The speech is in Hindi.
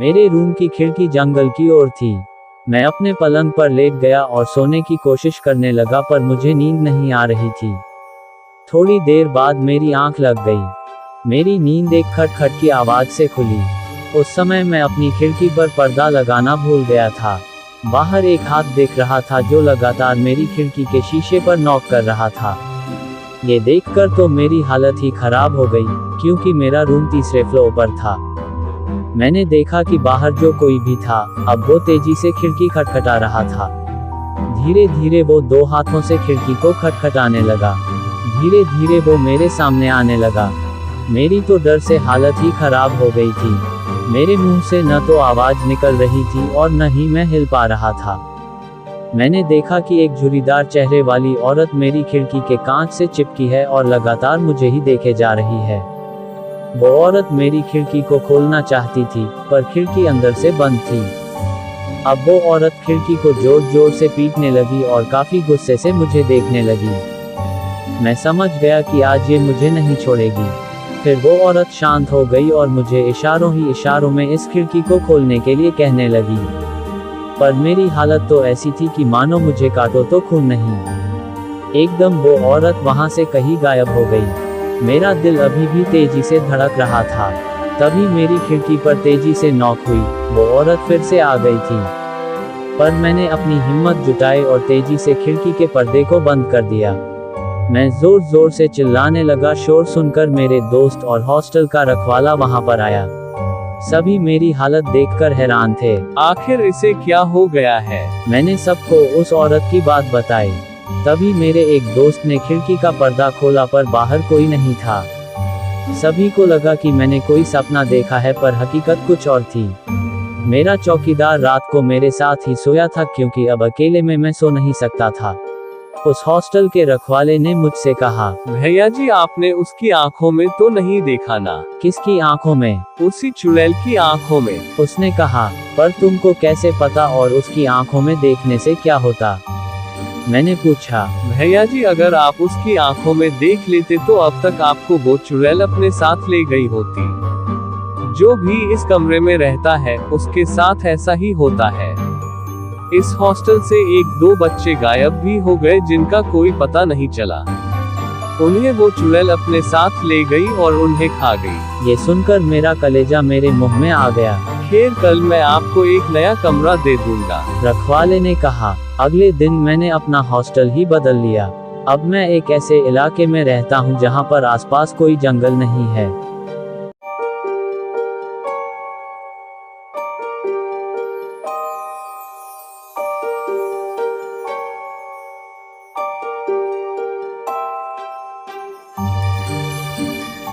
मेरे रूम की खिड़की जंगल की ओर थी। मैं अपने पलंग पर लेट गया और सोने की कोशिश करने लगा, पर मुझे नींद नहीं आ रही थी। थोड़ी देर बाद मेरी आंख लग गई। मेरी नींद एक खटखट की आवाज से खुली। उस समय मैं अपनी खिड़की पर पर्दा लगाना भूल गया था। बाहर एक हाथ दिख रहा था जो लगातार मेरी खिड़की के शीशे पर नॉक कर रहा था। ये देखकर तो मेरी हालत ही खराब हो गई, क्योंकि मेरा रूम तीसरे फ्लोर पर था। मैंने देखा कि बाहर जो कोई भी था, अब वो तेजी से खिड़की खटखटा रहा था। धीरे धीरे वो 2 हाथों से खिड़की को खटखटाने लगा। धीरे धीरे वो मेरे सामने आने लगा। मेरी तो डर से हालत ही खराब हो गई थी। मेरे मुंह से न तो आवाज निकल रही थी और न ही मैं हिल पा रहा था। मैंने देखा कि एक झुर्रीदार चेहरे वाली औरत मेरी खिड़की के कांच से चिपकी है और लगातार मुझे ही देखे जा रही है। वो औरत मेरी खिड़की को खोलना चाहती थी, पर खिड़की अंदर से बंद थी। अब वो औरत खिड़की को जोर जोर से पीटने लगी और काफी गुस्से से मुझे देखने लगी। मैं समझ गया कि आज ये मुझे नहीं छोड़ेगी। फिर वो औरत शांत हो गई और मुझे इशारों ही इशारों में इस खिड़की को खोलने के लिए कहने लगी। पर मेरी हालत तो ऐसी थी कि मानो मुझे काटो तो खून नहीं। एकदम वो औरत वहां से कहीं गायब हो गई। मेरा दिल अभी भी तेजी से धड़क रहा था। तभी मेरी खिड़की पर तेजी से नॉक हुई। वो औरत फिर से आ गई थी, पर मैंने अपनी हिम्मत जुटाई और तेजी से खिड़की के पर्दे को बंद कर दिया। मैं जोर जोर से चिल्लाने लगा। शोर सुनकर मेरे दोस्त और हॉस्टल का रखवाला वहां पर आया। सभी मेरी हालत देखकर हैरान थे। आखिर इसे क्या हो गया है? मैंने सबको उस औरत की बात बताई। तभी मेरे एक दोस्त ने खिड़की का पर्दा खोला, पर बाहर कोई नहीं था। सभी को लगा कि मैंने कोई सपना देखा है, पर हकीकत कुछ और थी। मेरा चौकीदार रात को मेरे साथ ही सोया था, क्योंकि अब अकेले में मैं सो नहीं सकता था। उस हॉस्टल के रखवाले ने मुझसे कहा, भैया जी, आपने उसकी आंखों में तो नहीं देखा ना? किसकी आंखों में? उसी चुड़ैल की आंखों में। उसने कहा, पर तुमको कैसे पता और उसकी आंखों में देखने से क्या होता? मैंने पूछा। भैया जी, अगर आप उसकी आंखों में देख लेते तो अब तक आपको वो चुड़ैल अपने साथ ले गई होती। जो भी इस कमरे में रहता है उसके साथ ऐसा ही होता है। इस हॉस्टल से 1-2 बच्चे गायब भी हो गए जिनका कोई पता नहीं चला। उन्हें वो चुड़ैल अपने साथ ले गई और उन्हें खा गई। ये सुनकर मेरा कलेजा मेरे मुंह में आ गया। खैर, कल मैं आपको एक नया कमरा दे दूंगा, रखवाले ने कहा। अगले दिन मैंने अपना हॉस्टल ही बदल लिया। अब मैं एक ऐसे इलाके में रहता हूँ जहाँ पर आसपास कोई जंगल नहीं है।